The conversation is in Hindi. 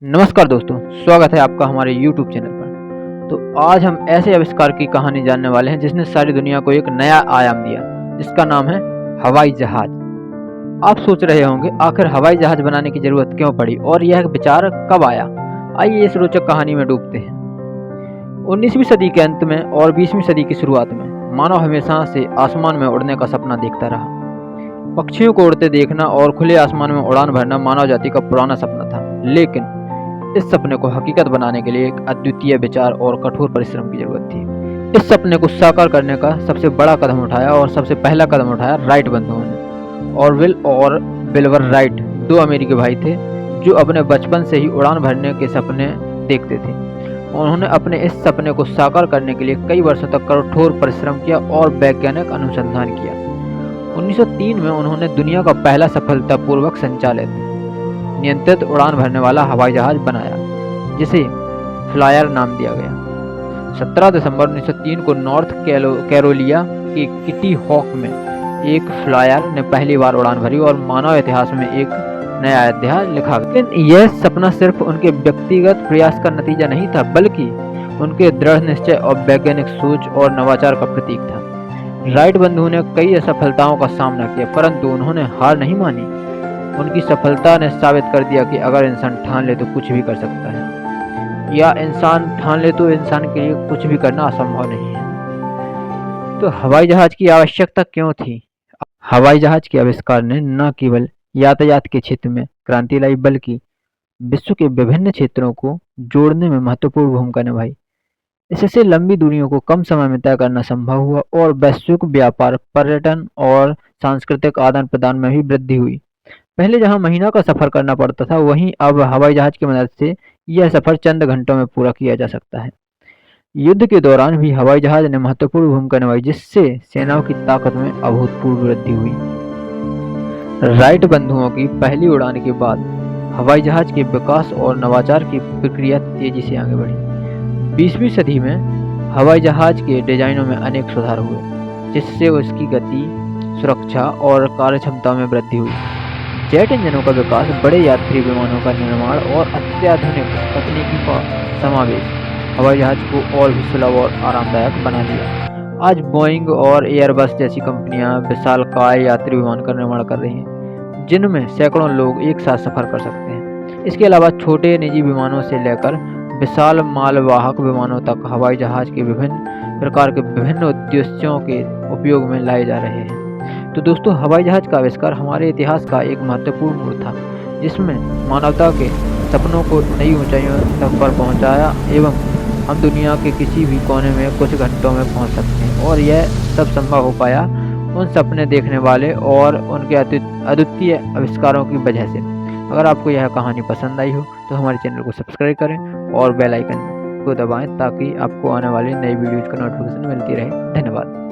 नमस्कार दोस्तों, स्वागत है आपका हमारे YouTube चैनल पर। तो आज हम ऐसे आविष्कार की कहानी जानने वाले हैं जिसने सारी दुनिया को एक नया आयाम दिया, जिसका नाम है हवाई जहाज। आप सोच रहे होंगे आखिर हवाई जहाज बनाने की जरूरत क्यों पड़ी और यह विचार कब आया। आइए इस रोचक कहानी में डूबते हैं। 19वीं सदी के अंत में और 20वीं सदी की शुरुआत में मानव हमेशा से आसमान में उड़ने का सपना देखता रहा। पक्षियों को उड़ते देखना और खुले आसमान में उड़ान भरना मानव जाति का पुराना सपना था, लेकिन इस सपने को हकीकत बनाने के लिए एक अद्वितीय विचार और कठोर परिश्रम की जरूरत थी। इस सपने को साकार करने का सबसे बड़ा कदम उठाया और सबसे पहला कदम उठाया राइट बंधुओं ने। ऑरविल और विल्बर राइट दो अमेरिकी भाई थे जो अपने बचपन से ही उड़ान भरने के सपने देखते थे। उन्होंने अपने इस सपने को साकार करने के लिए कई वर्षों तक कठोर परिश्रम किया और वैज्ञानिक अनुसंधान किया। 1903 में उन्होंने दुनिया का पहला सफलतापूर्वक संचालित नियंत्रित उड़ान भरने वाला हवाई जहाज बनाया, जिसे फ्लायर नाम दिया गया। 17 दिसंबर 1903 को नॉर्थ कैरोलिना के किटी हॉक में एक फ्लायर ने पहली बार उड़ान भरी और मानव इतिहास में एक नया अध्याय लिखा। लेकिन यह सपना सिर्फ उनके व्यक्तिगत प्रयास का नतीजा नहीं था, बल्कि उनके दृढ़ निश्चय और वैज्ञानिक सोच और नवाचार का प्रतीक था। राइट बंधुओं ने कई असफलताओं का सामना किया, परंतु उन्होंने हार नहीं मानी। उनकी सफलता ने साबित कर दिया कि अगर इंसान ठान ले तो कुछ भी कर सकता है, या इंसान ठान ले तो इंसान के लिए कुछ भी करना असंभव नहीं है। तो हवाई जहाज की आवश्यकता क्यों थी? हवाई जहाज के आविष्कार ने न केवल यातायात के क्षेत्र में क्रांति लाई, बल्कि विश्व के विभिन्न क्षेत्रों को जोड़ने में महत्वपूर्ण भूमिका निभाई। इससे लंबी दूरियों को कम समय में तय करना संभव हुआ और वैश्विक व्यापार, पर्यटन और सांस्कृतिक आदान प्रदान में भी वृद्धि हुई। पहले जहां महीनों का सफर करना पड़ता था, वहीं अब हवाई जहाज की मदद से यह सफर चंद घंटों में पूरा किया जा सकता है। युद्ध के दौरान भी हवाई जहाज ने महत्वपूर्ण भूमिका निभाई, जिससे सेनाओं की ताकत में अभूतपूर्व वृद्धि हुई। राइट बंधुओं की पहली उड़ान के बाद हवाई जहाज के विकास और नवाचार की प्रक्रिया तेजी से आगे बढ़ी। 20वीं सदी में हवाई जहाज के डिजाइनों में अनेक सुधार हुए, जिससे उसकी गति, सुरक्षा और कार्यक्षमता में वृद्धि हुई। जेट इंजनों का विकास, बड़े यात्री विमानों का निर्माण और अत्याधुनिक तकनीकी का समावेश हवाई जहाज को और भी सुलभ और आरामदायक बना दिया। आज बोइंग और एयरबस जैसी कंपनियां विशालकाय यात्री विमान का निर्माण कर रही हैं, जिनमें सैकड़ों लोग एक साथ सफर कर सकते हैं। इसके अलावा छोटे निजी विमानों से लेकर विशाल मालवाहक विमानों तक हवाई जहाज के विभिन्न प्रकार के विभिन्न उद्देश्यों के उपयोग में लाए जा रहे हैं। तो दोस्तों, हवाई जहाज का आविष्कार हमारे इतिहास का एक महत्वपूर्ण मोड़ था, जिसमें मानवता के सपनों को नई ऊंचाइयों तक पर पहुंचाया एवं हम दुनिया के किसी भी कोने में कुछ घंटों में पहुंच सकते हैं। और यह सब संभव हो पाया उन सपने देखने वाले और उनके अद्वितीय आविष्कारों की वजह से। अगर आपको यह कहानी पसंद आई हो तो हमारे चैनल को सब्सक्राइब करें और बेल आइकन को दबाएं, ताकि आपको आने वाली नई वीडियोज़ का नोटिफिकेशन मिलती रहे। धन्यवाद।